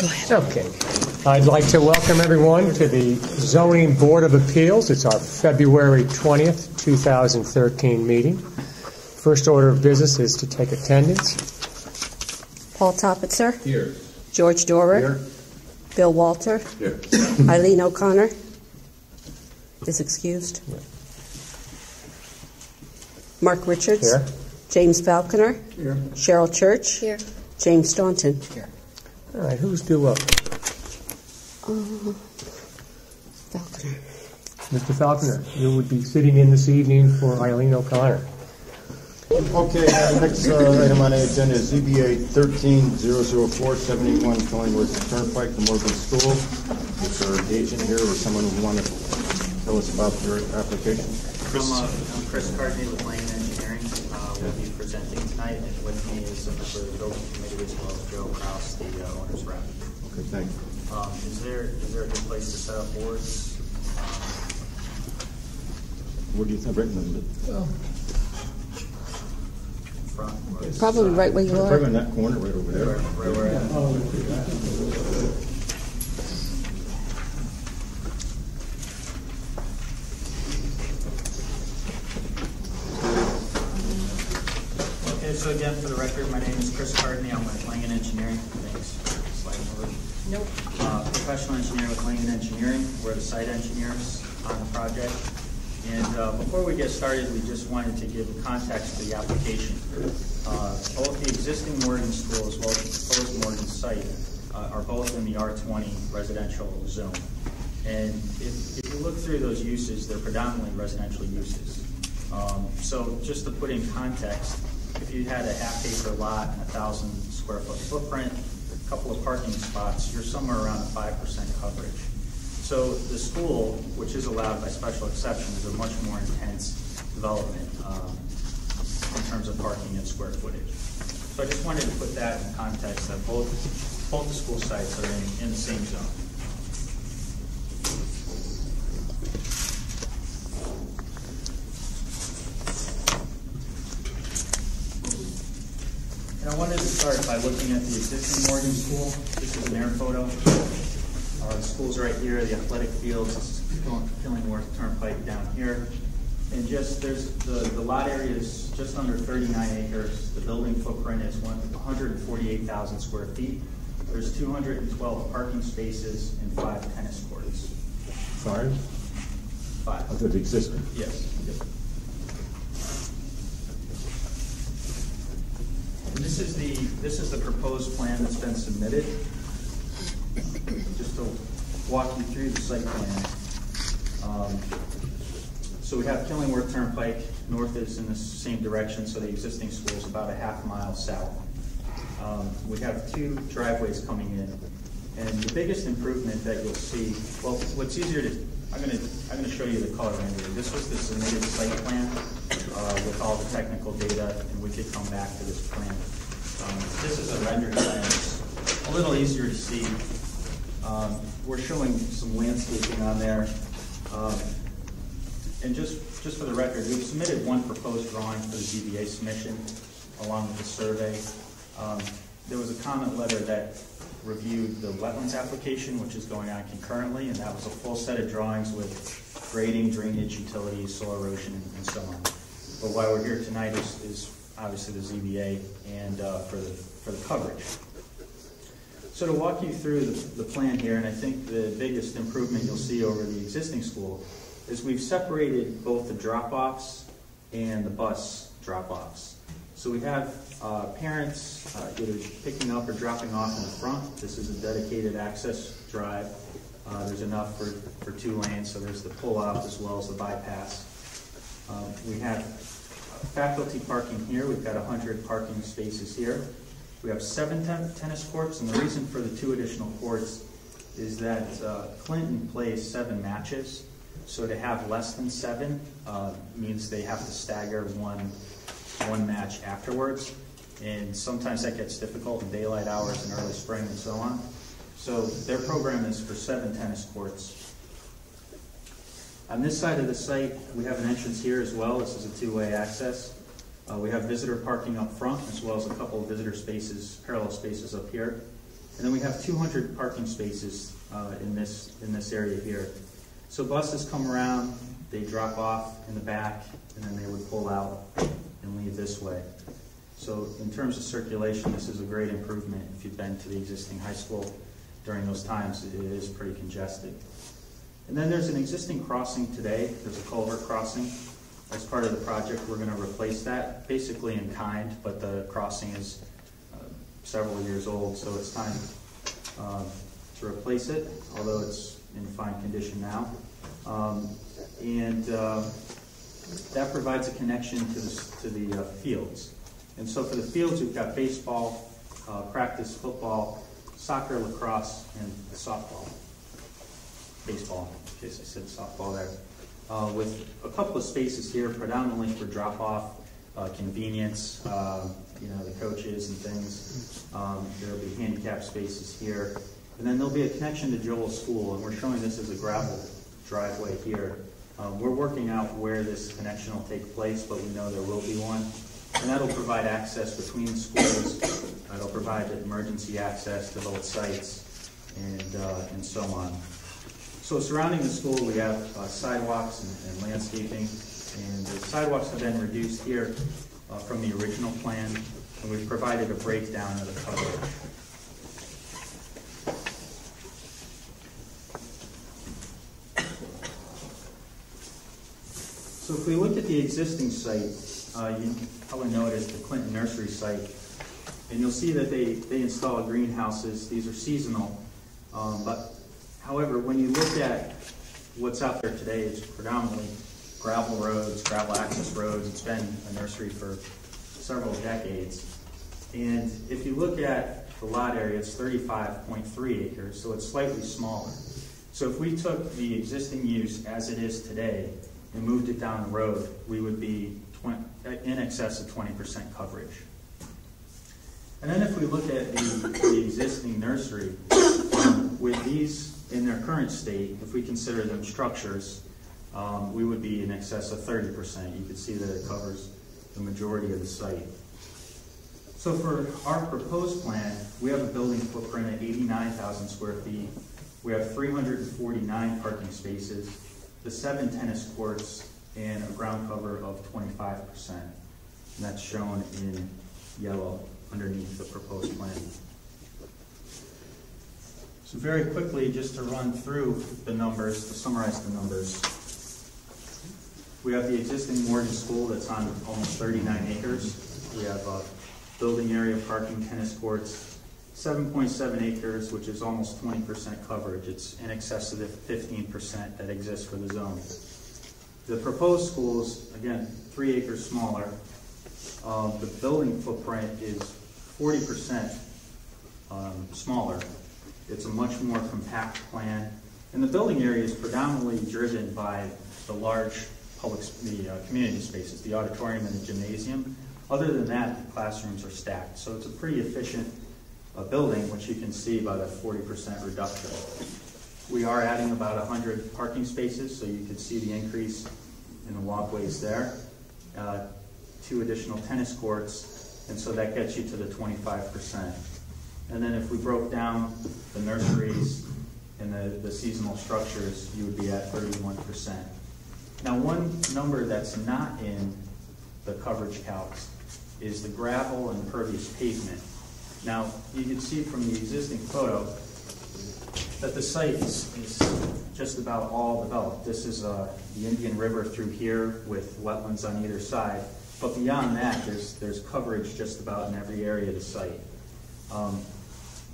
Go ahead. Okay. I'd like to welcome everyone to the Zoning Board of Appeals. It's our February 20th, 2013 meeting. First order of business is to take attendance. Paul Toppitzer. Here. George Dorer. Here. Bill Walter. Here. Eileen O'Connor is excused. Yeah. Mark Richards. Here. James Falconer. Here. Cheryl Church. Here. James Staunton. Here. All right, who's due welcome? Falconer. Mr. Falconer, you would be sitting in this evening for Eileen O'Connor. Okay, next item on the agenda is ZBA 13004, 71 Killingworth Turnpike, the Morgan School. Is there an agent here or someone who want to tell us about their application? I'm Chris Cardney with Lane Engineering. We'll be presenting tonight, and with me is a member of the building committee as well as Joe Kraus, the owner's rep. Okay, thank you. Is there a good place to set up boards? What do you think, written in the Front? Or Probably side? right where you Right are. in that corner, right over there. Right where we're at. Okay, so again, for the record, my name is Chris Cardney. I'm with Langen Engineering. Thanks. Slide over. Nope. Professional engineer with Langen Engineering. We're the site engineers on the project. And before we get started, we just wanted to give context to the application. Both the existing Morgan School as well as the proposed Morgan site are both in the R20 residential zone. And if you look through those uses, they're predominantly residential uses. So just to put in context, if you had a half-acre lot and 1,000 square foot footprint, a couple of parking spots, you're somewhere around a 5% coverage. So the school, which is allowed by special exception, is a much more intense development in terms of parking and square footage. So I just wanted to put that in context that both the school sites are in the same zone. And I wanted to start by looking at the existing Morgan School. This is an air photo. The school's right here, the athletic fields, this is Killingworth Turnpike down here. And just there's the lot area is just under 39 acres. The building footprint is 148,000 square feet. There's 212 parking spaces and 5 tennis courts. 5? 5. Of the existing? Yes. And this is the proposed plan that's been submitted. Just to walk you through the site plan. So we have Killingworth Turnpike. North is in the same direction, so the existing school is about a half mile south. We have 2 driveways coming in, and the biggest improvement that you'll see. Well, what's easier to I'm going to show you the color rendering. This was the submitted site plan with all the technical data, and we could come back to this plan. This is a rendered plan. It's a little easier to see. We're showing some landscaping on there. And just for the record, we've submitted 1 proposed drawing for the ZBA submission along with the survey. There was a comment letter that reviewed the wetlands application, which is going on concurrently, and that was a full set of drawings with grading, drainage, utilities, soil erosion, and so on. But why we're here tonight is obviously the ZBA and for the coverage. So to walk you through the plan here, and I think the biggest improvement you'll see over the existing school is we've separated both the drop-offs and the bus drop-offs. So we have parents either picking up or dropping off in the front. This is a dedicated access drive. There's enough for 2 lanes, so there's the pull-off as well as the bypass. We have faculty parking here. We've got 100 parking spaces here. We have 7 tennis courts, and the reason for the 2 additional courts is that Clinton plays 7 matches. So to have less than 7 means they have to stagger one match afterwards, and sometimes that gets difficult in daylight hours in early spring and so on. So their program is for 7 tennis courts. On this side of the site, we have an entrance here as well. This is a 2-way access. We have visitor parking up front as well as a couple of visitor spaces, parallel spaces up here. And then we have 200 parking spaces in this area here. So buses come around, they drop off in the back, and then they would pull out and leave this way. So in terms of circulation, this is a great improvement. If you've been to the existing high school during those times, it is pretty congested. And then there's an existing crossing today. There's a culvert crossing. As part of the project, we're going to replace that, basically in kind, but the crossing is several years old, so it's time to replace it, although it's in fine condition now. That provides a connection to the fields. And so for the fields, we've got baseball, practice football, soccer, lacrosse, and softball. Baseball, in case I said softball there. With a couple of spaces here, predominantly for drop-off, convenience, the coaches and things. There'll be handicap spaces here. And then there'll be a connection to Joel's school, and we're showing this as a gravel driveway here. We're working out where this connection will take place, but we know there will be one. And that'll provide access between schools. It'll provide emergency access to both sites and so on. So surrounding the school, we have sidewalks and landscaping. And the sidewalks have been reduced here from the original plan, and we've provided a breakdown of the coverage. So if we look at the existing site, you probably noticed the Clinton Nursery site, and you'll see that they install greenhouses. These are seasonal, but however, when you look at what's out there today, it's predominantly gravel roads, gravel access roads. It's been a nursery for several decades. And if you look at the lot area, it's 35.3 acres, so it's slightly smaller. So if we took the existing use as it is today and moved it down the road, we would be in excess of 20% coverage. And then if we look at the existing nursery, with these in their current state, if we consider them structures, we would be in excess of 30%. You can see that it covers the majority of the site. So for our proposed plan, we have a building footprint of 89,000 square feet. We have 349 parking spaces, the 7 tennis courts, and a ground cover of 25%. And that's shown in yellow underneath the proposed plan. So very quickly, just to run through the numbers, to summarize the numbers. We have the existing Morgan School that's on almost 39 acres. We have a building area, parking, tennis courts, 7.7 acres, which is almost 20% coverage. It's in excess of the 15% that exists for the zone. The proposed schools, again, 3 acres smaller. The building footprint is 40% smaller. It's a much more compact plan. And the building area is predominantly driven by the large community spaces, the auditorium and the gymnasium. Other than that, the classrooms are stacked. So it's a pretty efficient building, which you can see by the 40% reduction. We are adding about 100 parking spaces, so you can see the increase in the walkways there. 2 additional tennis courts, and so that gets you to the 25%. And then if we broke down the nurseries and the seasonal structures, you would be at 31%. Now, one number that's not in the coverage calcs is the gravel and impervious pavement. Now, you can see from the existing photo that the site is just about all developed. This is the Indian River through here with wetlands on either side. But beyond that, there's coverage just about in every area of the site.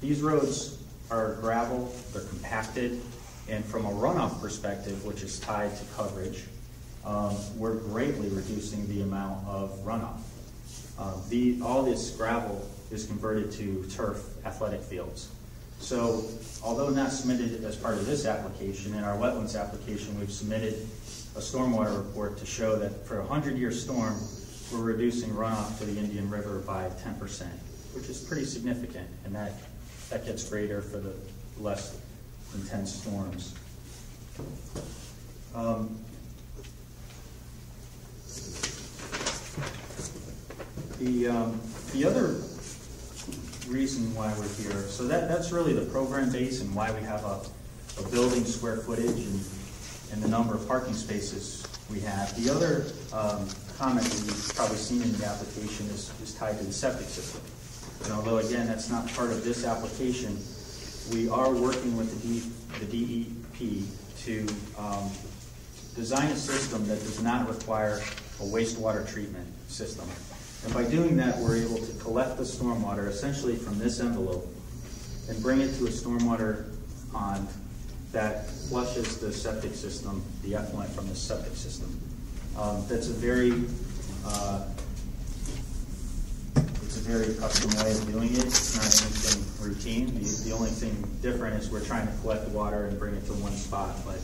These roads are gravel, they're compacted, and from a runoff perspective, which is tied to coverage, we're greatly reducing the amount of runoff. All this gravel is converted to turf athletic fields. So although not submitted as part of this application, in our wetlands application, we've submitted a stormwater report to show that for a 100-year storm, we're reducing runoff to the Indian River by 10%, which is pretty significant, and that gets greater for the less intense storms. reason why we're here. So that's really the program base and why we have a building square footage and the number of parking spaces we have. The other comment that you've probably seen in the application is tied to the septic system. And although, again, that's not part of this application, we are working with the DEP to design a system that does not require a wastewater treatment system. And by doing that, we're able to collect the stormwater essentially from this envelope and bring it to a stormwater pond that flushes the septic system, the effluent from the septic system. That's a very custom way of doing it. It's not anything routine. The only thing different is we're trying to collect the water and bring it to one spot. But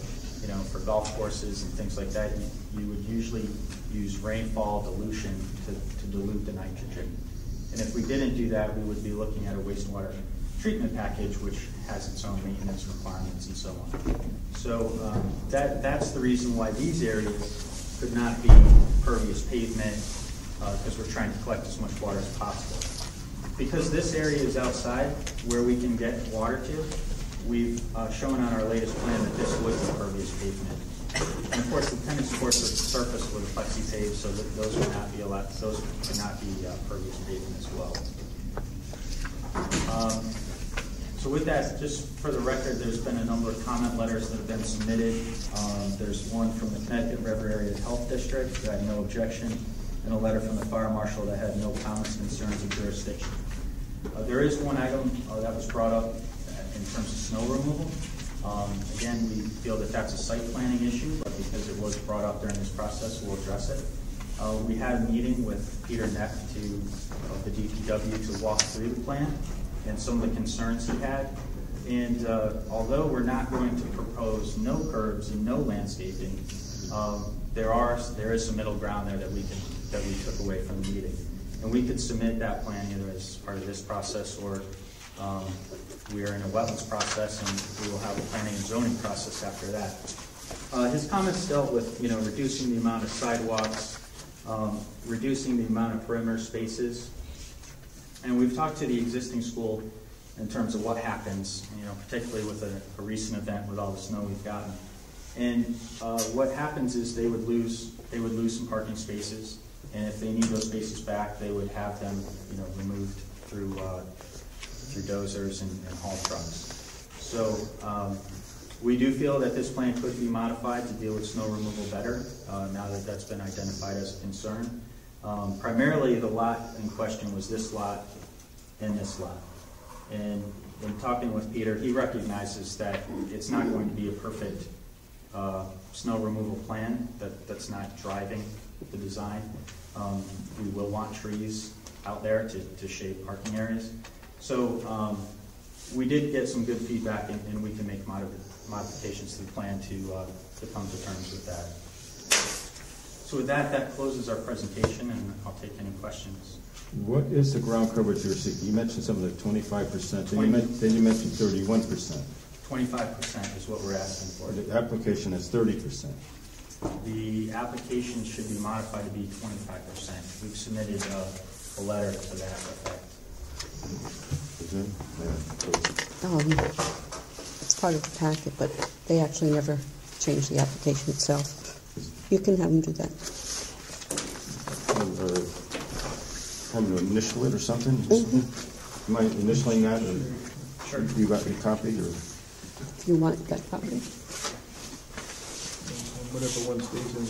for golf courses and things like that, you would usually use rainfall dilution to dilute the nitrogen. And if we didn't do that, we would be looking at a wastewater treatment package, which has its own maintenance requirements and so on. So that's the reason why these areas could not be pervious pavement, because we're trying to collect as much water as possible. Because this area is outside where we can get water to, we've shown on our latest plan that this would be pervious pavement. And of course, the tennis courts are surfaced with a plexi pave, so that those would not be allowed. Those would not be pervious pavement as well. So with that, just for the record, there's been a number of comment letters that have been submitted. There's one from the Connecticut River Area Health District that had no objection, and a letter from the fire marshal that had no comments, concerns, or jurisdiction. There is one item that was brought up in terms of snow removal. Again, we feel that that's a site planning issue, but because it was brought up during this process, we'll address it. We had a meeting with Peter Neck of the DPW to walk through the plan and some of the concerns he had. And although we're not going to propose no curbs and no landscaping, there is some middle ground there that we took away from the meeting. And we could submit that plan either as part of this process or we are in a wetlands process, and we will have a planning and zoning process after that. His comments dealt with, reducing the amount of sidewalks, reducing the amount of perimeter spaces, and we've talked to the existing school in terms of what happens, particularly with a recent event with all the snow we've gotten. And what happens is they would lose some parking spaces, and if they need those spaces back, they would have them, removed through dozers and haul trucks. So we do feel that this plan could be modified to deal with snow removal better, now that that's been identified as a concern. Primarily, the lot in question was this lot and this lot. And in talking with Peter, he recognizes that it's not going to be a perfect snow removal plan that's not driving the design. We will want trees out there to shade parking areas. So we did get some good feedback, and we can make modifications to the plan to come to terms with that. So with that closes our presentation, and I'll take any questions. What is the ground coverage you're seeking? You mentioned some of the 25%, then you mentioned 31%. 25% is what we're asking for. The application is 30%. The application should be modified to be 25%. We've submitted a letter to that effect. Is it? It's part of the packet, but they actually never changed the application itself. You can have them do that. Have to initial it or something? Mm-hmm. Am I initialing that? Or Sure. You got your copy? Or? If you want that copy. Whatever one stays in.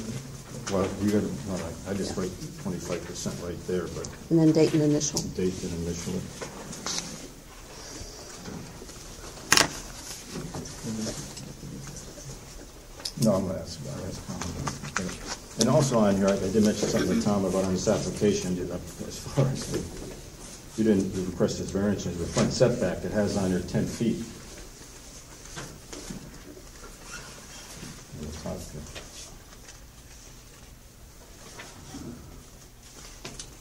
Well, you got. Well, I just write 25% right there, but And then date and initial. date and initial. No, I'm going to ask about it. And also on here, I did mention something to Tom about on this application, as far as you didn't request this variance, the front setback, it has on there 10 feet.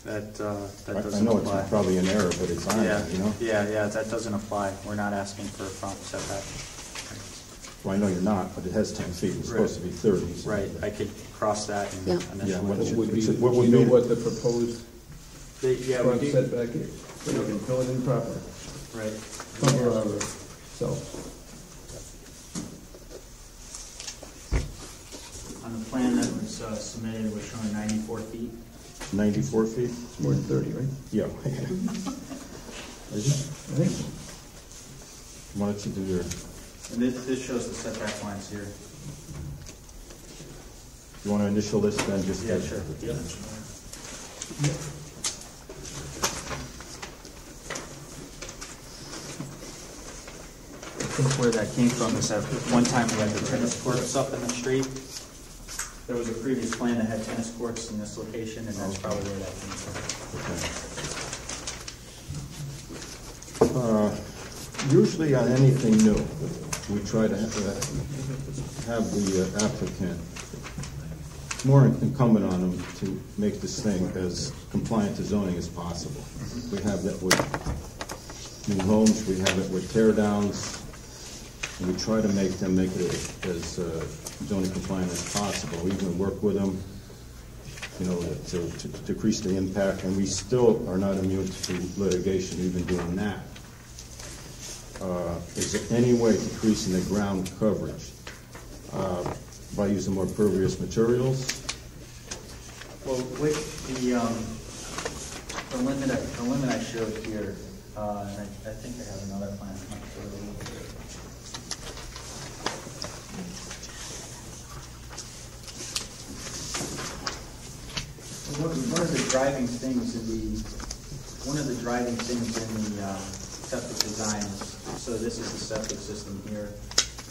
That I doesn't know apply. it's probably an error, but it's on there, Yeah, that doesn't apply. We're not asking for a front setback. Well, I know you're not, but it has 10 feet. It's supposed to be 30. So. Right, I could cross that and Yeah. initial what it. should- Would be, what would you know be- what the proposed Yeah, front we do. setback is? So you can fill it in properly. Right. Cover our roof. So, On the plan that was submitted, we're showing 94 feet. 94 feet? it's more than 30, right? Yeah. Is it? I think so. Why don't you do your, And this shows the setback lines here. you want to initial this, then just. Yeah, sure. Yep. I think where that came from is that one time we had the tennis courts up in the street. There was a previous plan that had tennis courts in this location, and that's probably where that came from. Usually on anything new, we try to have the applicant, it's more incumbent on them to make this thing as compliant to zoning as possible. We have that with new homes, we have it with tear downs, and we try to make it as zoning compliant as possible. We even work with them, you know, to decrease the impact, and we still are not immune to litigation even doing that. Is there any way decreasing the ground coverage by using more pervious materials? Well, with the limit I showed here, and I think I have another plan. One of the driving things in the septic design is, so this is the septic system here.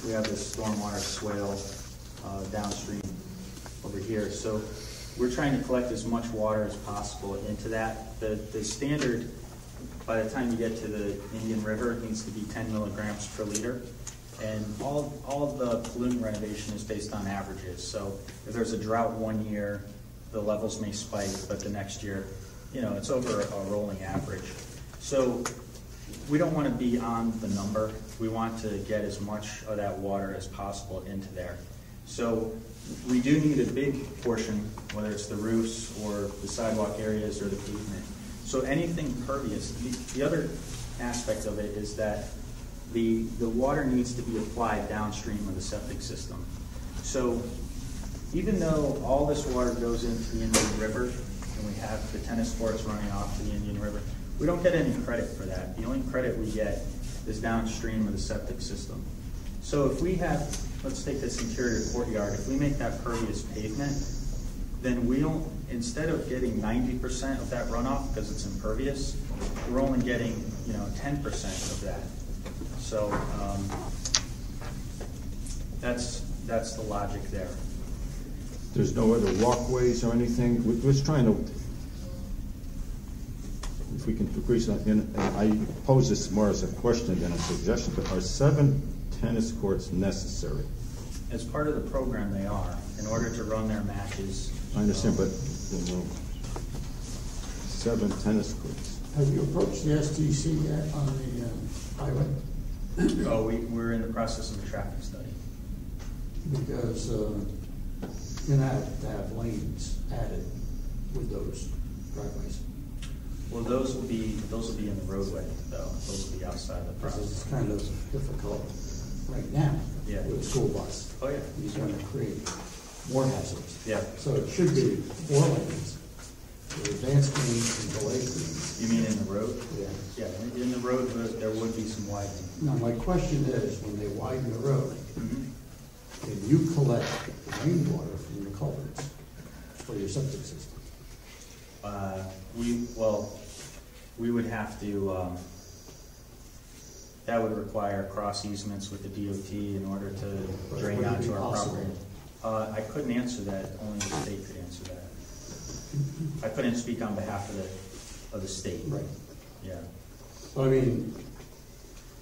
We have this stormwater swale downstream over here. So we're trying to collect as much water as possible into that. The standard, by the time you get to the Indian River, it needs to be 10 milligrams per liter. And all of the pollutant renovation is based on averages. So if there's a drought one year, the levels may spike, but the next year, you know, it's over a rolling average. So we don't want to be on the number. We want to get as much of that water as possible into there. So we do need a big portion, whether it's the roofs or the sidewalk areas or the pavement. So anything pervious. The other aspect of it is that the water needs to be applied downstream of the septic system. So even though all this water goes into the Indian River, and we have the tennis courts running off to the Indian River, we don't get any credit for that. The only credit we get is downstream of the septic system. So if we have, let's take this interior courtyard, if we make that pervious pavement, then we don't, instead of getting 90% of that runoff because it's impervious, we're only getting, 10% of that. So that's the logic there. There's no other walkways or anything? We're just trying to, if we can decrease that, and I pose this more as a question than a suggestion, but are 7 tennis courts necessary? As part of the program, they are, in order to run their matches. I understand, but 7 tennis courts. Have you approached the STC yet on the highway? Oh, we're in the process of a traffic study. Because you're gonna have to have lanes added with those driveways. Well, those will be in the roadway, though. Those will be outside the This process. is kind of difficult right now Yeah. with a school bus. Oh, yeah. He's gonna create more hazards. Yeah. So it should be 4 lanes, with advanced lanes and delayed lanes. You mean in the road? Yeah. Yeah, in the road, there would be some widening. Now, my question is, when they widen the road, Mm-hmm. can you collect rainwater from the culverts for your septic system? We would have to, that would require cross easements with the DOT in order to drain Would it onto be our property. possible? I couldn't answer that, only the state could answer that. I couldn't speak on behalf of the state. Right. Yeah. So, I mean,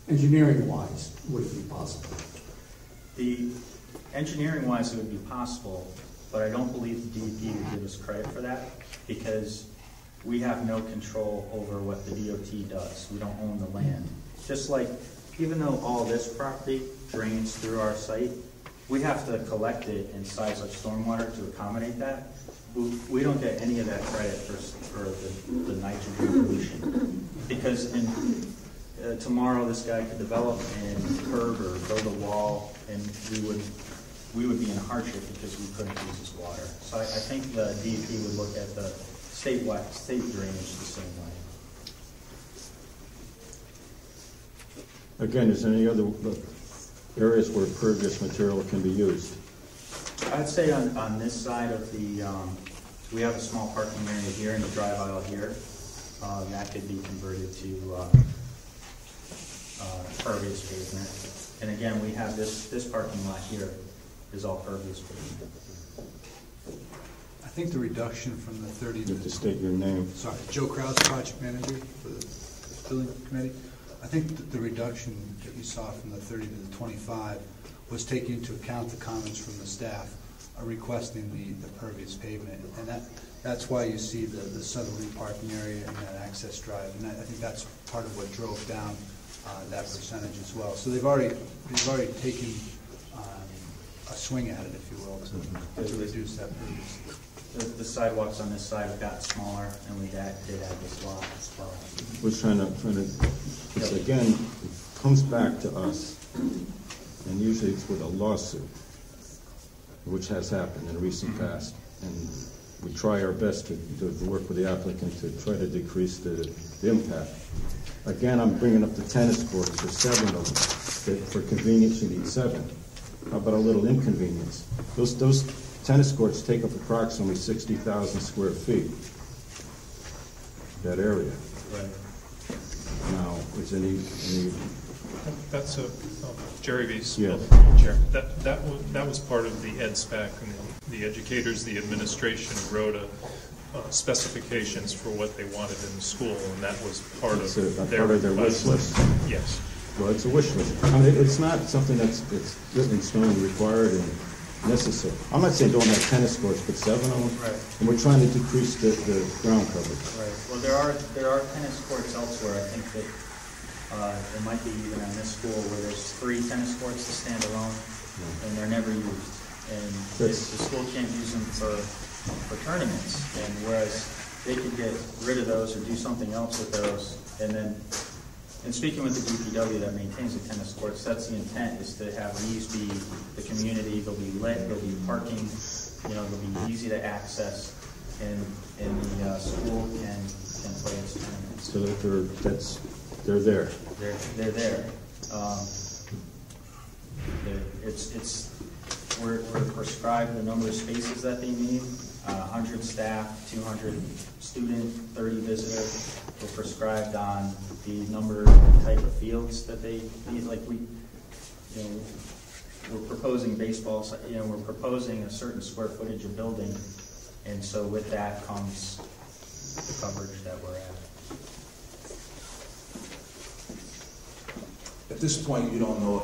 engineering-wise, would it be possible? The engineering-wise, it would be possible, but I don't believe the DEP would give us credit for that because we have no control over what the DOT does. We don't own the land. Just like, even though all this property drains through our site, we have to collect it and size our stormwater to accommodate that. We don't get any of that credit for the nitrogen pollution Because tomorrow this guy could develop and curb or build a wall, and we would be in hardship because we couldn't use his water. So I think the DEP would look at the state drainage the same way. Again, is there any other areas where pervious material can be used? I'd say on this side of the, we have a small parking area here in the drive aisle here. That could be converted to pervious pavement. And again, we have this parking lot here is all pervious pavement. I think the reduction from the 30 You have to state your name. Sorry, Joe Krause, project manager for the building committee. I think that the reduction that you saw from the 30 to the 25 was taking into account the comments from the staff requesting the pervious pavement. And that's why you see the southerly parking area and that access drive. And I think that's part of what drove down that percentage as well. So they've already taken a swing at it, if you will, to reduce that pervious. The sidewalks on this side have gotten smaller, and we did add this lot as well. We're trying to, it's again, it comes back to us, and usually it's with a lawsuit, which has happened in recent past, and we try our best to work with the applicant to try to decrease the impact. Again, I'm bringing up the tennis courts, there's 7 of them. For convenience, you need 7. How about a little inconvenience? Those tennis courts take up approximately 60,000 square feet, that area. Right. Now, is any That's Jerry V's Yes. chair. That was part of the EdSPAC, and the educators, the administration wrote specifications for what they wanted in the school, and that was part of their wish list. Yes. Well, it's a wish list. I mean, it's not something it's written in stone, required, and necessary. I'm not saying don't have tennis courts, but 7 of them. Right. And we're trying to decrease the ground coverage. Right. Well, there are tennis courts elsewhere. I think that it might be even on this school where there's 3 tennis courts to stand alone, and they're never used. And the school can't use them for tournaments. And whereas they could get rid of those or do something else with those, and then. And speaking with the DPW that maintains the tennis courts, that's the intent, is to have these be the community. They'll be lit, there'll be parking, they'll be easy to access, and the school can play its tournaments. So they're there. They're there. We're prescribed the number of spaces that they need. 100 staff, 200 student, 30 visitor. We're prescribed on the number and type of fields that they need. Like we're proposing baseballs. We're proposing a certain square footage of building, and so with that comes the coverage that we're at. At this point, you don't know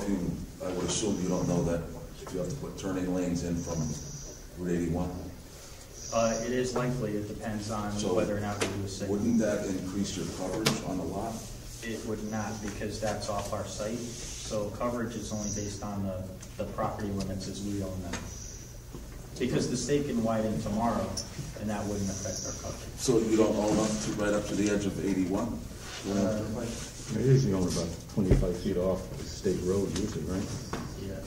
I would assume you don't know that if you have to put turning lanes in from Route 81? It is likely. It depends on whether or not we do a signal. Wouldn't that increase your coverage on the lot? It would not, because that's off our site. So coverage is only based on the property limits as we own them. Because the state can widen tomorrow, and that wouldn't affect our coverage. So you don't own right up to the edge of 81? They're usually only about 25 feet off the state road, usually, right? Yeah,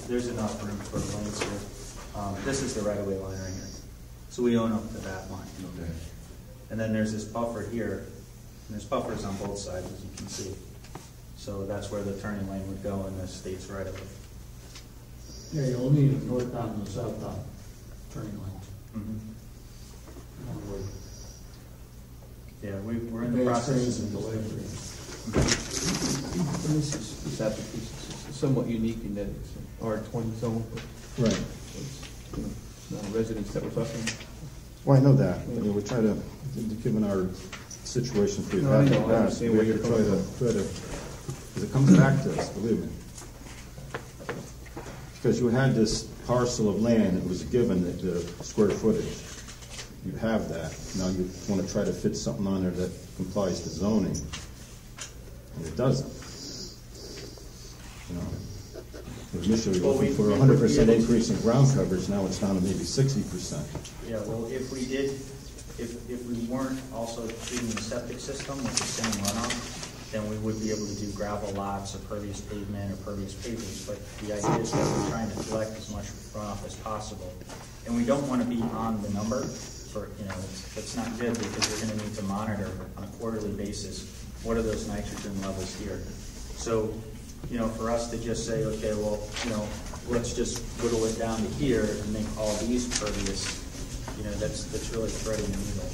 there's enough room for lanes here. This is the right-of-way line right here. So we own up to that line. Okay. And then there's this buffer here, and there's buffers on both sides, as you can see. So that's where the turning lane would go in the state's right-of-way. Yeah, you'll need a northbound and southbound turning lanes. Mm-hmm. Yeah, we're in the process of delivery. This application is somewhat unique in that it's an R20 zone, but Right. it's not a residence that we're talking about. Well, I know that, but we're trying to, given our situation we've No, I had in know, the I past, we understand where have to you're coming try to, because it comes back to us, believe me. Because you had this parcel of land that was given the square footage. You have that. Now you want to try to fit something on there that complies to zoning, and it doesn't. Initially Well, looking for we 100% increase in ground coverage, now it's down to maybe 60%. Yeah, well, if we did if we weren't also treating the septic system with the same runoff, then we would be able to do gravel lots or pervious pavement or pervious pavers. But the idea is that we're trying to collect as much runoff as possible. And we don't want to be on the number for, that's not good, because we're going to need to monitor on a quarterly basis what are those nitrogen levels here. So, for us to just say, okay, well, let's just whittle it down to here and make all these pervious, that's really threading the needle.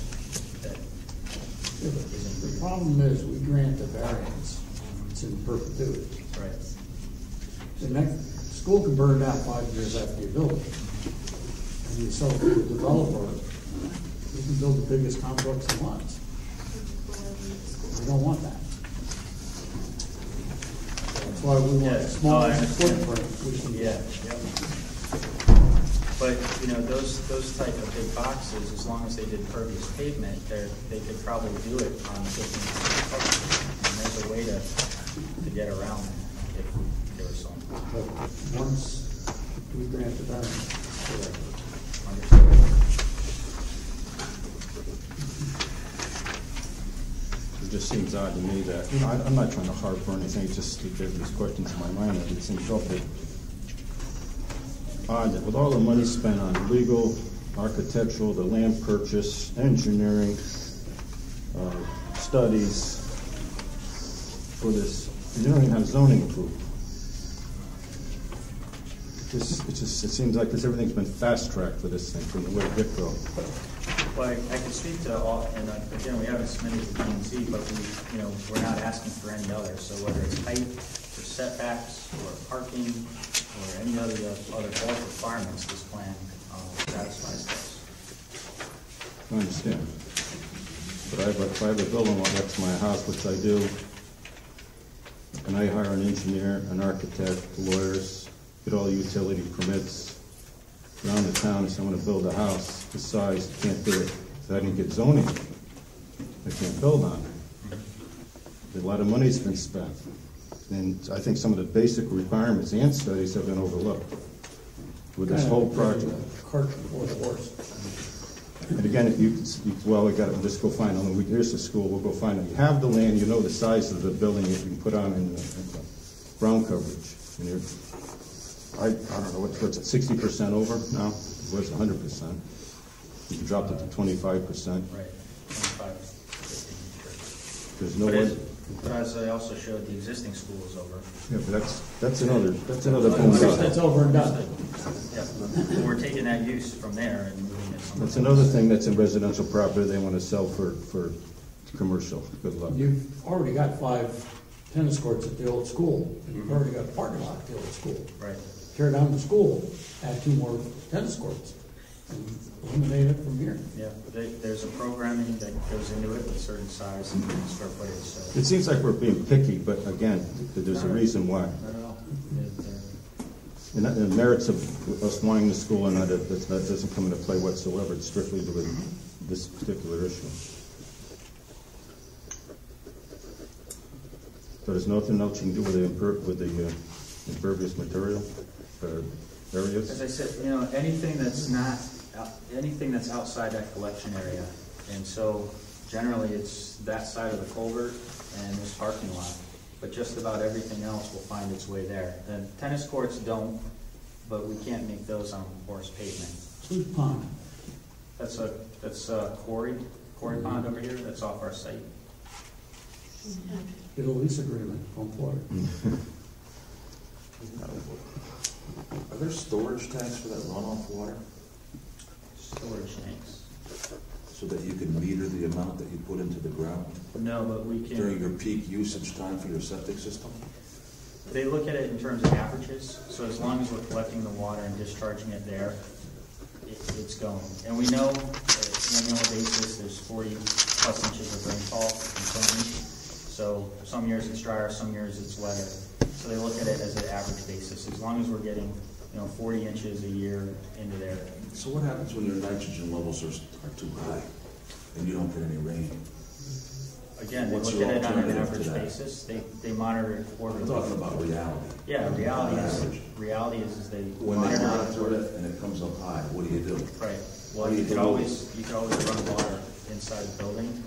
The problem is, we grant a variance, it's in perpetuity. Right. The next school can burn down 5 years after you build it. And you sell it to a developer, you can build the biggest complex he wants. We don't want that. That's why we want a small footprint. Yep. But, those type of big boxes, as long as they did pervious pavement, they could probably do it on 15 coverage. And there's a way to get around that if there was some. But once we grant the variance, It just seems odd to me that, I'm not trying to harp or anything, it's just because these questions in my mind, it seems awfully odd that with all the money spent on legal, architectural, the land purchase, engineering, studies for this, you don't even have zoning approval. It seems like everything's been fast-tracked for this thing from the way get-go. Well, I can speak to all, and again, we haven't submitted to P&Z, but we're not asking for any others. So whether it's height, or setbacks, or parking, or any other bulk requirements, this plan satisfies those. I understand. But if I have a building lot next to my house, which I do, and I hire an engineer, an architect, lawyers, get all the utility permits around the town, and someone to build a house this size, can't do it. So I didn't get zoning. I can't build on it. A lot of money's been spent. And I think some of the basic requirements and studies have been overlooked with this whole project. Cart before the horse. And again, we got to just go find them. Here's the school, we'll go find them. You have the land, you know the size of the building that you can put on in the ground coverage. And you're, I don't know, what's it, 60% over now? It was 100%. You dropped it to 25%. Right, 25, 50. There's no way. But as I also showed, the existing school is over. Yeah, but that's another That's over and done. Yeah, we're taking that use from there and moving it somewhere. That's another thing that's in residential property they want to sell for commercial. Good luck. You've already got 5 tennis courts at the old school, and you've already got a parking lot at the old school. Right. Tear down the school, add 2 more tennis courts, and eliminate it from here. Yeah, there's a programming that goes into it with certain size and square footage. So. It seems like we're being picky, but again, there's a reason why. Not at all. And the merits of us wanting the school and that doesn't come into play whatsoever. It's strictly with this particular issue. So there's nothing else you can do with the impervious material areas? As I said, anything that's outside that collection area. And so generally it's that side of the culvert and this parking lot. But just about everything else will find its way there. And tennis courts don't, but we can't make those on porous pavement. Whose pond? That's quarry pond over here. That's off our site. Get a lease agreement, pump water. Are there storage tanks for that runoff water? Storage tanks. So that you can meter the amount that you put into the ground? No, but we can. During your peak usage time for your septic system? They look at it in terms of averages. So as long as we're collecting the water and discharging it there, it's going. And we know that on an annual basis there's 40 plus inches of rainfall in So some years it's drier, some years it's wetter. So they look at it as an average basis. As long as we're getting 40 inches a year into there. So what happens when your nitrogen levels are too high and you don't get any rain? Again, they What's look your at it on an alternative average to that? basis. They monitor it quarterly. I'm talking about reality. Yeah, reality is they When they monitor monitor it and it comes up high, what do you do? Right. Well, you could always run water inside the building.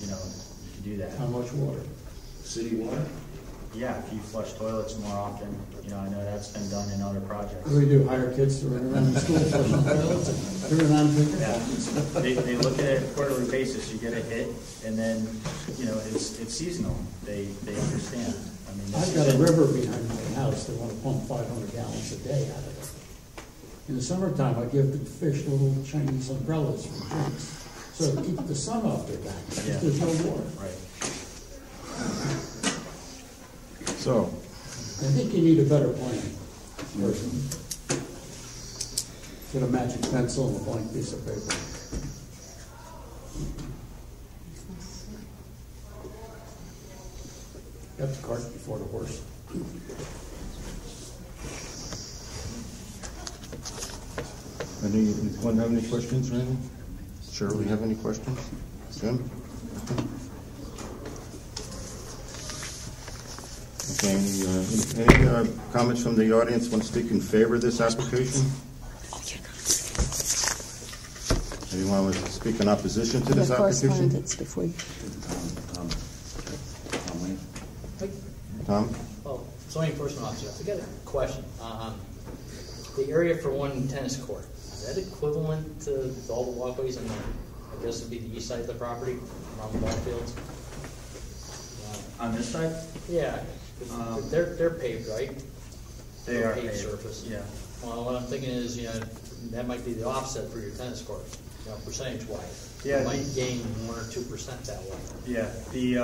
You know, you could do that. How much water? City water? Yeah, if you flush toilets more often, you know, I know that's been done in other projects. What do we do, hire kids to run around the school flushing toilets and turn it on? Yeah, they look at it on a quarterly basis. You get a hit, and then, you know, it's seasonal. They understand. I mean, I've got a river behind my house. They want to pump 500 gallons a day out of it. In the summertime, I give the fish little Chinese umbrellas for drinks, so to keep the sun off their back. Yeah. There's no water. Right. So, I think you need a better plan, personally. Get a magic pencil and a blank piece of paper. Got the cart before the horse. anyone have any questions or anything? Shirley, have any questions? Jim? Okay, any comments from the audience want to speak in favor of this application? Anyone want to speak in opposition to this The application? correspondence before you. Tom? Well, zoning enforcement officer, I got a question. The area for one tennis court, is that equivalent to all the walkways on the, I guess it'd be the east side of the property, around the ball fields? On this side? Yeah, they're paved, right? They are paved paved. surface. Yeah. Well, what I'm thinking is, you know, that might be the offset for your tennis court, you know, percentage-wise. Yeah, You might gain 1 or 2% that way. Yeah, the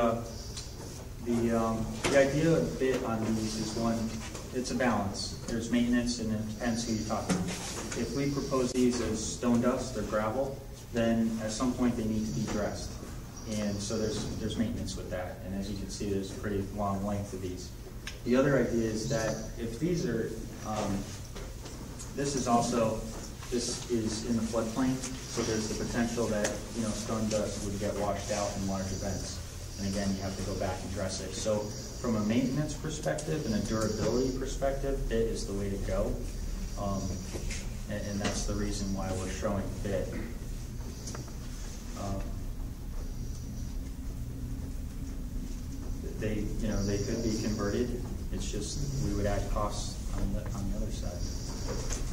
idea of bid on these is one, it's a balance. There's maintenance, and it depends who you're talking to. If we propose these as stone dust or gravel, then at some point they need to be dressed. And so there's maintenance with that. And as you can see, there's a pretty long length of these. The other idea is that if these are, this is in the floodplain, so there's the potential that, you know, stone dust would get washed out in large events. And again, you have to go back and dress it. So from a maintenance perspective and a durability perspective, bit is the way to go. And that's the reason why we're showing bit. They could be converted. It's just we would add costs on the other side,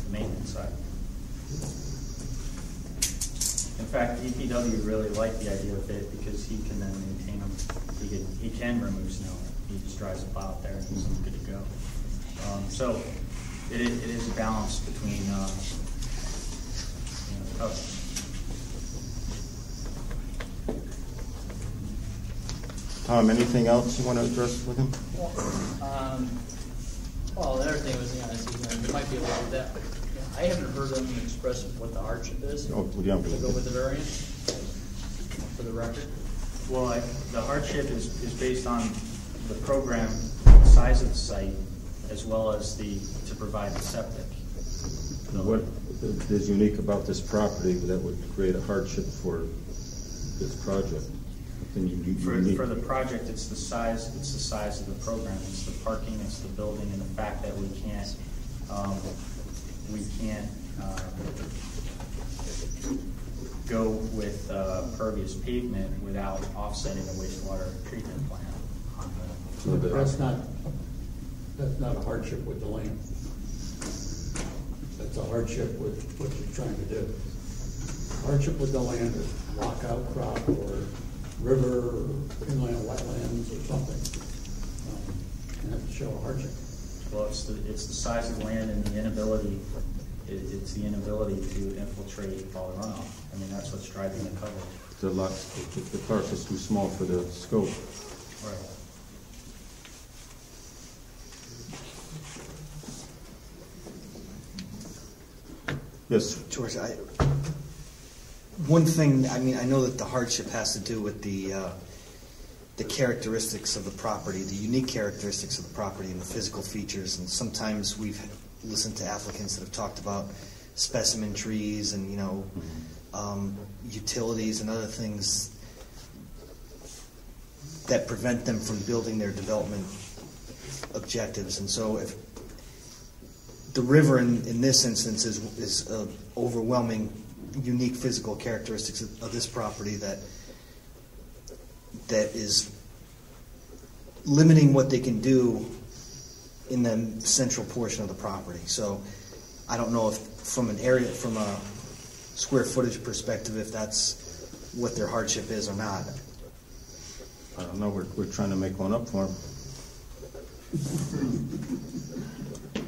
the maintenance side. In fact, DPW really liked the idea of it because he can then maintain them. He can remove snow. He just drives a plow out there and he's good to go. So it is a balance between coverage. Tom, anything else you want to address with him? Well, the other thing was, there might be a lot of that, but I haven't heard them express what the hardship is. Oh, yeah. To go with the variance, for the record. Well, the hardship is based on the program, the size of the site, as well as to provide the septic. What is unique about this property that would create a hardship for this project? For the project, it's the size of the program. It's the parking, it's the building, and the fact that we can't go with pervious pavement without offsetting the wastewater treatment plant on the. That's not a hardship with the land. That's a hardship with what you're trying to do. Hardship with the land is lockout crop or river or inland wetlands or something. You have to show a hardship. Well, it's the size of the land and the inability. It's the inability to infiltrate all the runoff. I mean, that's what's driving the coverage. The park is too small for the scope. Right. Yes. George, one thing, I mean, I know that the hardship has to do with the characteristics of the property, the unique characteristics of the property and the physical features. And sometimes we've listened to applicants that have talked about specimen trees and, utilities and other things that prevent them from building their development objectives. And so if the river in this instance is overwhelming, unique physical characteristics of this property that is limiting what they can do in the central portion of the property. So I don't know if from a square footage perspective, if that's what their hardship is or not. I don't know, we're trying to make one up for them.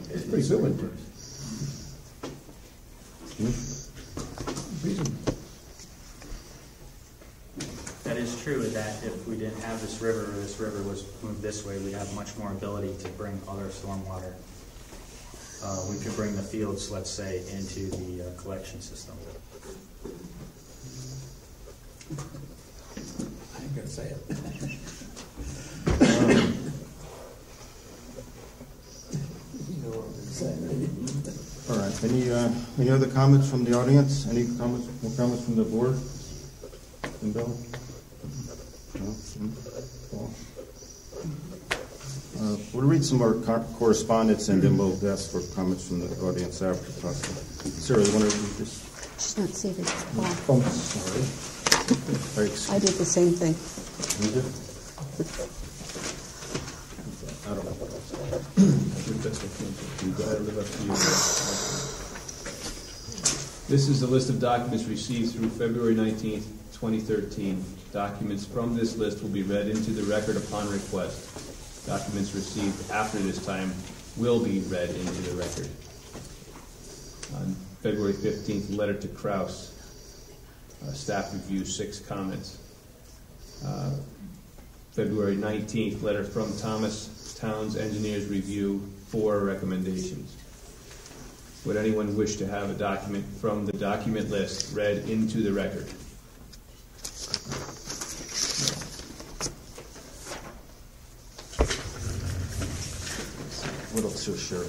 It's pretty good one. That is true, that if we didn't have this river, or this river was moved this way, we'd have much more ability to bring other stormwater. We could bring the fields, let's say, into the collection system. I ain't gonna say it. You know what I'm gonna say. All right, any other comments from the audience? Any more comments from the board? And Bill? No? Paul? We'll read some more correspondence and then we'll ask for comments from the audience after possible. Sarah, you want to read this? She's not seated. Oh, Oh, sorry. I did the same thing. You did? I don't know. This is the list of documents received through February 19th, 2013. Documents from this list will be read into the record upon request. Documents received after this time will be read into the record. On February 15th, letter to Kraus. Staff review, 6 comments. February 19th, letter from Thomas Towns Engineers Review, 4 recommendations. Would anyone wish to have a document from the document list read into the record? What else is Sherry?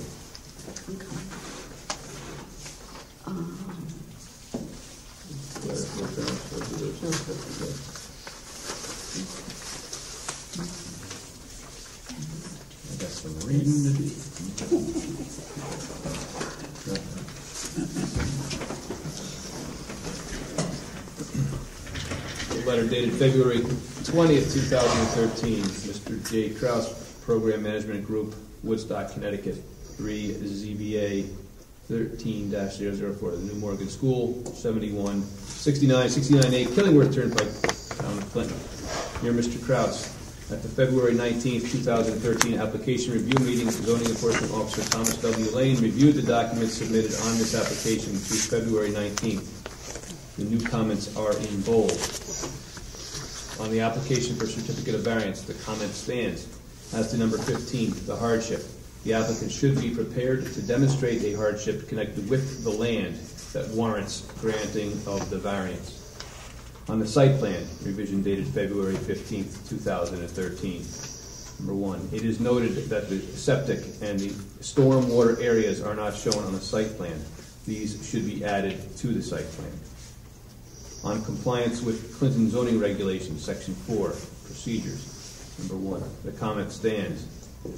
I got some reading to do. Letter dated February 20th, 2013. Mr. J. Kraus, Program Management Group, Woodstock, Connecticut. 3 ZBA 13-004. The New Morgan School, 69A Killingworth Turnpike, Town of Clinton. Dear Mr. Kraus, at the February 19th, 2013 application review meeting, Zoning Enforcement Officer Thomas W. Lane reviewed the documents submitted on this application through February 19th. The new comments are in bold. On the application for certificate of variance, the comment stands. As to number 15, the hardship, the applicant should be prepared to demonstrate a hardship connected with the land that warrants granting of the variance. On the site plan, revision dated February 15th, 2013. Number 1, it is noted that the septic and the storm water areas are not shown on the site plan. These should be added to the site plan. On compliance with Clinton zoning regulations, section 4, procedures. Number 1, the comment stands.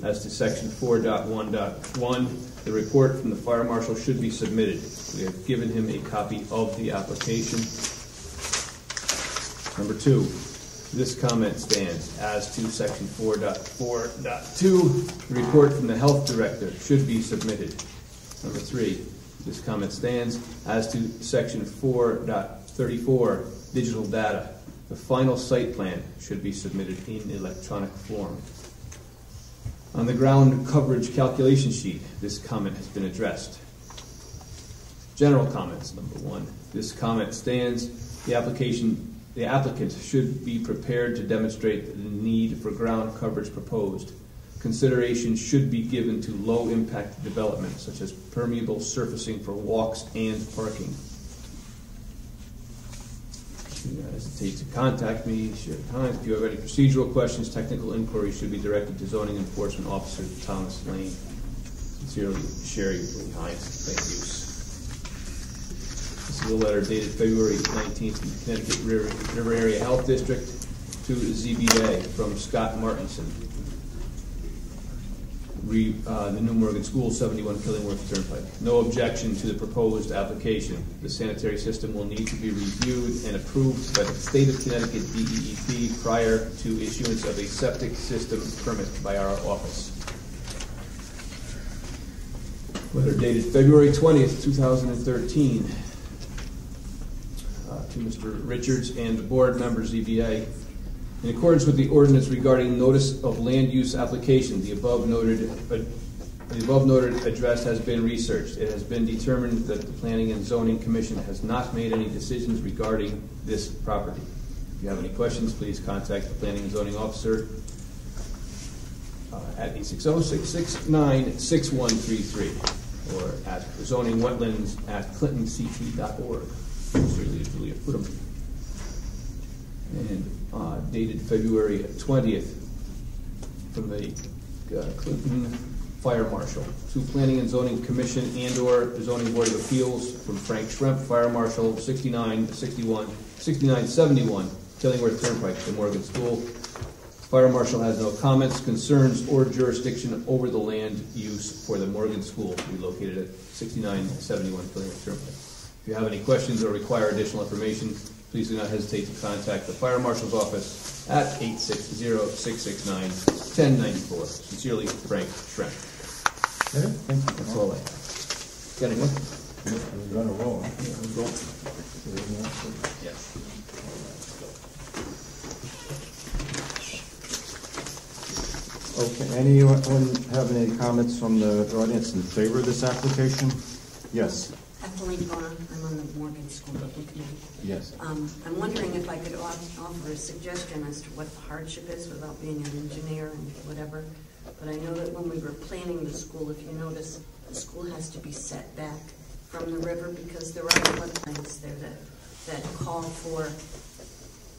As to section 4.1.1, the report from the fire marshal should be submitted. We have given him a copy of the application. Number 2, this comment stands. As to section 4.4.2, the report from the health director should be submitted. Number 3, this comment stands. As to section 4.34, digital data, the final site plan should be submitted in electronic form. On the ground coverage calculation sheet, this comment has been addressed. General comments, number 1. This comment stands. The applicant should be prepared to demonstrate the need for ground coverage proposed. Consideration should be given to low-impact development, such as permeable surfacing for walks and parking. Do not hesitate to contact me, share times. If you have any procedural questions, technical inquiries should be directed to Zoning Enforcement Officer Thomas Lane. Sincerely, Sherry Hines. Thank you. This is a letter dated February 19th from the Connecticut River Area Health District to ZBA from Scott Martinson. the New Morgan School, 71 Killingworth Turnpike. No objection to the proposed application. The sanitary system will need to be reviewed and approved by the State of Connecticut DEEP prior to issuance of a septic system permit by our office. Letter dated February 20th, 2013. To Mr. Richards and the board members, ZBA. In accordance with the ordinance regarding notice of land use application, the above noted address has been researched. It has been determined that the Planning and Zoning Commission has not made any decisions regarding this property. If you have any questions, please contact the Planning and Zoning Officer at 860-669-6133 or at zoningwetlands@clintonct.org. Julia Putnam. And dated February 20th from the Clinton Fire Marshal to Planning and Zoning Commission and/or the Zoning Board of Appeals from Frank Schremp, Fire Marshal, 6971 Killingworth Turnpike, the Morgan School. Fire Marshal has no comments, concerns, or jurisdiction over the land use for the Morgan School to be located at 6971 Killingworth Turnpike. If you have any questions or require additional information, please do not hesitate to contact the Fire Marshal's office at 860-669-1094. Sincerely, Frank Schremp. Okay, thank you. That's all I have. Got anyone? We're on a roll. Huh? Yeah, we'll go. Yes. Okay, anyone have any comments from the audience in favor of this application? Yes. Kathleen Vaughn, I'm on the Morgan School Building Committee. Yes. I'm wondering if I could offer a suggestion as to what the hardship is without being an engineer and whatever. But I know that when we were planning the school, if you notice, the school has to be set back from the river because there are floodplains there that call for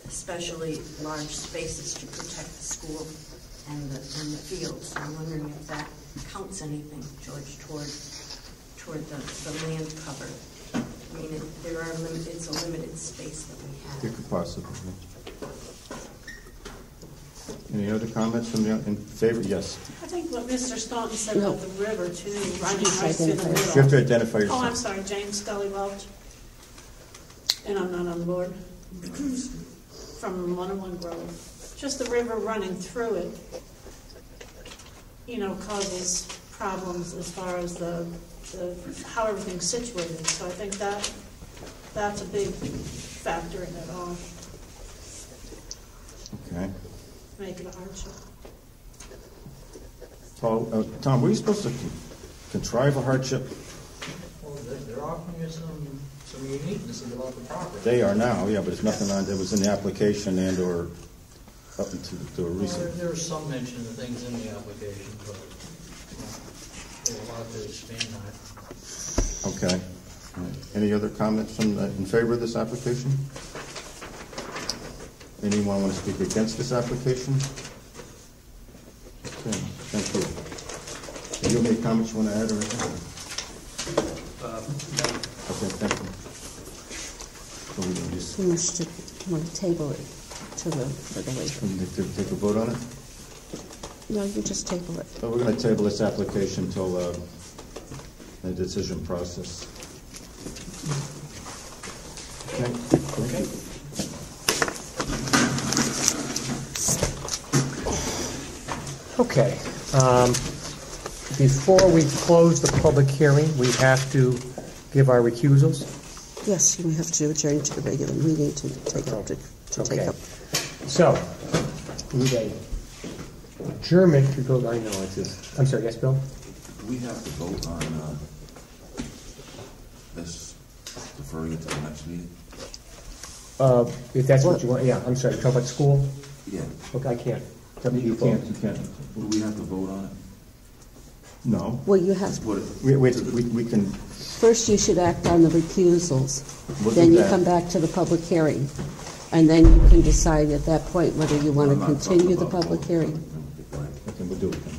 especially large spaces to protect the school and the fields. So I'm wondering if that counts anything, George, toward the land cover. I mean, it's a limited space that we have. You could possibly. Any other comments from the in favor? Yes. I think what Mr. Staunton said No. about the river too, running Just right through the identify middle. You have to identify yourself. Oh, I'm sorry, James Scully Welch, and I'm not on board. From 101 Grove. Just the river running through it, causes problems as far as the how everything's situated. So I think that's a big factor in it all. Okay. Make it a hardship. Tom, were you supposed to contrive a hardship? Well, they're offering us some uniqueness about the property. They are now, yeah, but it's nothing on. It was in the application and or up to a recent. There was some mention of things in the application, but there's a lot to expand on it. Okay. All right. Any other comments in favor of this application? Anyone want to speak against this application? Okay, thank you. Do you have any comments you want to add or anything? No. Okay, thank you. So we can just You must want to table it to the later. take a vote on it? No, you just table it. So we're going to table this application until the decision process. Okay. Okay. Okay. Before we close the public hearing, we have to give our recusals. Yes, we have to adjourn to the regular meeting to take up. Take up. So, we need a adjournment to go. I know it's this. I'm sorry. Yes, Bill. Do we have to vote on this, deferring it to the next meeting? If that's what you want. Yeah. I'm sorry. Talk about school. Yeah. Okay, I can't. You can't. Do we have to vote on it? No. Well, you have. We can. First, you should act on the recusals. We'll Then do you that. come back to the public hearing. And then you can decide at that point whether you want to I'm not continue the talking about public voting. hearing. Okay, we'll do it then.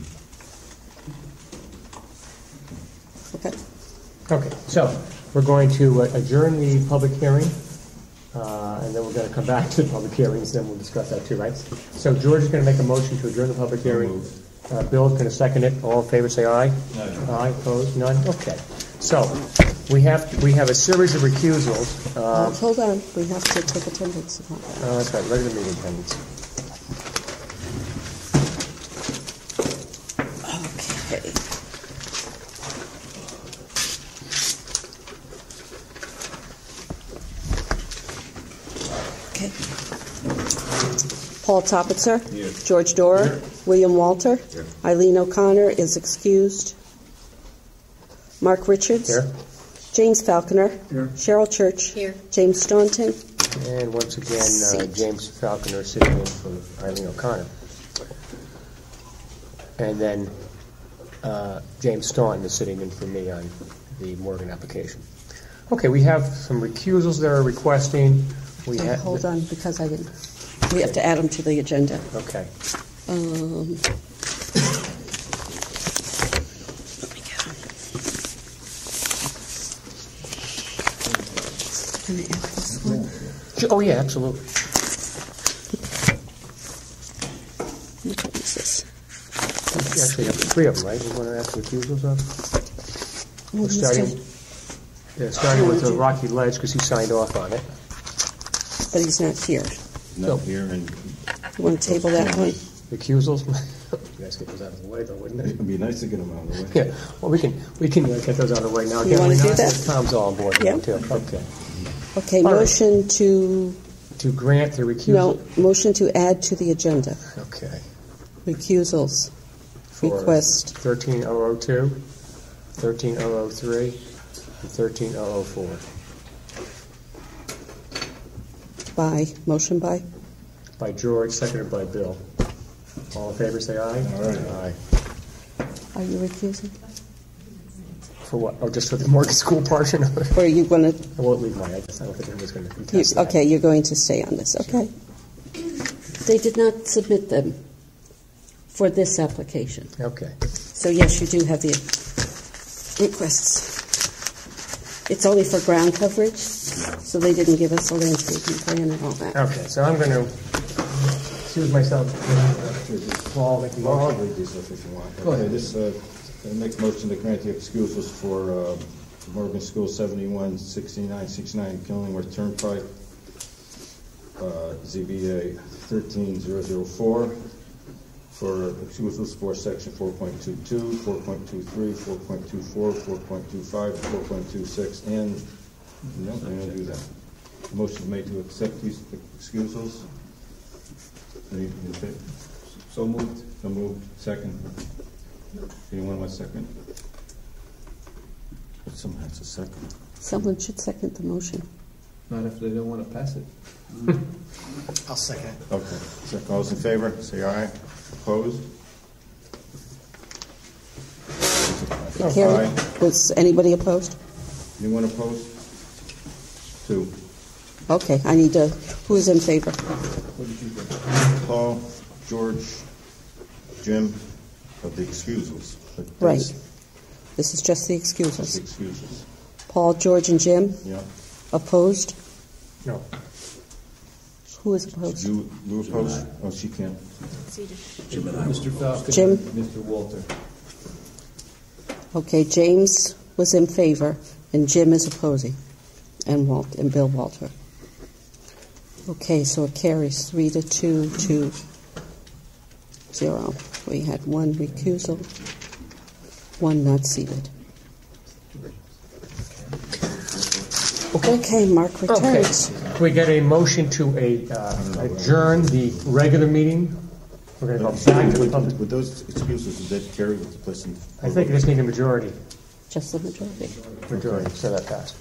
Okay. Okay. So we're going to adjourn the public hearing, and then we're going to come back to the public hearings. Then we'll discuss that too, right? So George is going to make a motion to adjourn the public hearing. Bill's going to second it. All in favor, say aye. Aye, opposed, none? Okay. So, we have a series of recusals. Hold on, we have to take attendance about that. That's right, regular meeting attendance. Okay. Okay. Paul Topitzer. Here. George Dorer. Here. William Walter. Here. Eileen O'Connor is excused. Mark Richards. Here. James Falconer. Here. Cheryl Church. Here. James Staunton. And once again, Seat. James Falconer sitting in for Eileen O'Connor. And then James Staunton is sitting in for me on the Morgan application. Okay, we have some recusals that are requesting. We Okay, hold on, because I didn't. We have to add them to the agenda. Okay. Let me get 'em. Can I add this one? Oh, yeah, absolutely. Which one is this? We actually have three of them, right? We want to ask recusals of? We're starting with the Rocky Ledge because he signed off on it. But he's not here. Not here, and You want to table that one? Recusals? You guys get those out of the way, though, wouldn't it? it'd be nice to get them out of the way. Yeah, well, we can get those out of the way now. You wanna do that? Tom's all on board with Yeah. it, too. Okay. Okay, All right. motion to, To grant the recusal? no, motion to add to the agenda. Okay. Recusals. For Request. 13002, 13003, and 13004. By, motion by? By George, seconded by Bill. All in favor, say aye. All right. Aye. Are you recusing? For what? Oh, just for the Morgan School portion of it? Or are you going to, I won't leave mine. I guess I don't think anyone's going to contest that. okay, you're going to stay on this, okay? They did not submit them for this application. Okay. So yes, you do have the requests. It's only for ground coverage, so they didn't give us a landscaping plan and all that. Okay, so I'm going to excuse myself. Paul, make a Well, I'll motion. read these if you want. Go ahead. Okay, this, make a motion to grant the excuses for Morgan School 716969 Killingworth Turnpike, ZBA 13004, for excusals for section 4.22, 4.23, 4.24, 4.25, 4.26, and, no, I'm going to do that. Motion made to accept these excusals. Any, okay? So moved. So moved. Second. Anyone want a second? Someone has a second. Someone should second the motion. Not if they don't want to pass it. I'll second. Okay. Second. All those in favor, say aye. Opposed? Carrie, Aye. was anybody opposed? Anyone opposed? Two. Okay, I need to, who is in favor? What did you think? Paul, George, Jim, of the excusals. But Right. that's This is just the just the excuses. excuses. Paul, George, and Jim, Yeah. opposed? No. Who is opposed? You opposed? Oh, she can't. Mr. Falcon. Jim? Mr. Walter. Okay, James was in favor, and Jim is opposing, and Bill Walter. Okay, so it carries 3-2 to 0. We had one recusal, one not seated. Okay, Mark Okay. returns. Can we get a motion to adjourn the regular meeting? We're going to go back to the public. With those excuses, did that carry with the person? I think you just need a majority. Just the majority. Majority, so that passed.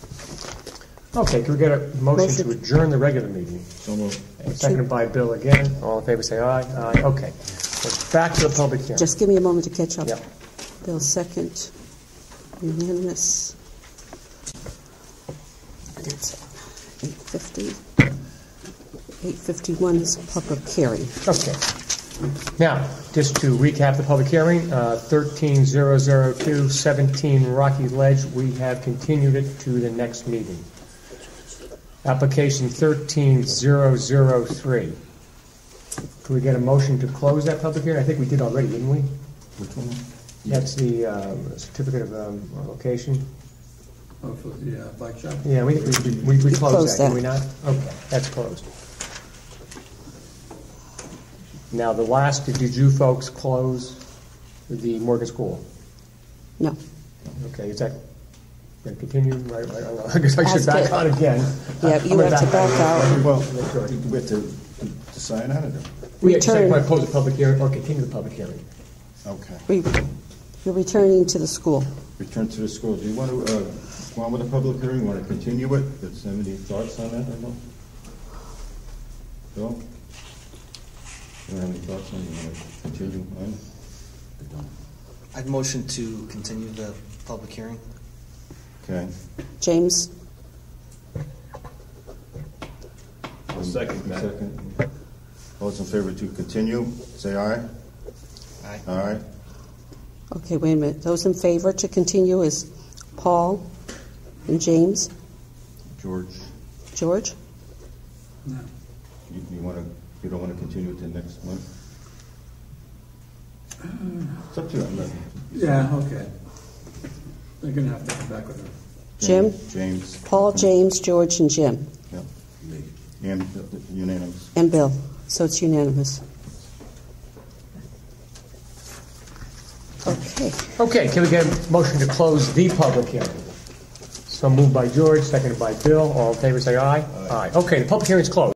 Okay, can we get a motion to adjourn the regular meeting? So moved. Seconded by Bill again. All in favor, say aye. Aye. Okay. We're back to the public hearing. Just give me a moment to catch up. Yep. Bill second. Unanimous. It's 8:50. 8:51 is a public hearing. Okay. Now, just to recap the public hearing, 13002, 17 Rocky Ledge, we have continued it to the next meeting. Application 13003. Can we get a motion to close that public hearing? I think we did already, didn't we? Which one? That's the certificate of location. Oh, for the bike shop? Yeah, we closed closed that, that. did we not? Okay, that's closed. Now, the last, did you folks close the Morgan School? No. Okay, is that going to continue? Right, I guess I should Ask back it. out again. Yeah, you have to back out. Well, we have to decide on it. We have to Return. want to close the public hearing or continue the public hearing. Okay. You're returning to the school. Return to the school. Do you want to go on with the public hearing? Want to continue it? Does anybody thoughts on that? I don't. Bill? You don't have any thoughts on it? You want to continue on it? I'd motion to continue the public hearing. Okay. James? I'll second that. Second. All those in favor to continue, say aye. Aye. Aye. Okay, wait a minute. Those in favor to continue is Paul and James. George, George? No. you don't want to continue it to next month? It's up to you. I'm not- Yeah, okay. They're gonna have to come back with it. Jim? James. Paul, James, George, and Jim. Yeah. And unanimous. And Bill. So it's unanimous. Okay. Okay, can we get a motion to close the public hearing? So moved by George, seconded by Bill. All in favor, say aye. Aye. Okay, the public hearing is closed.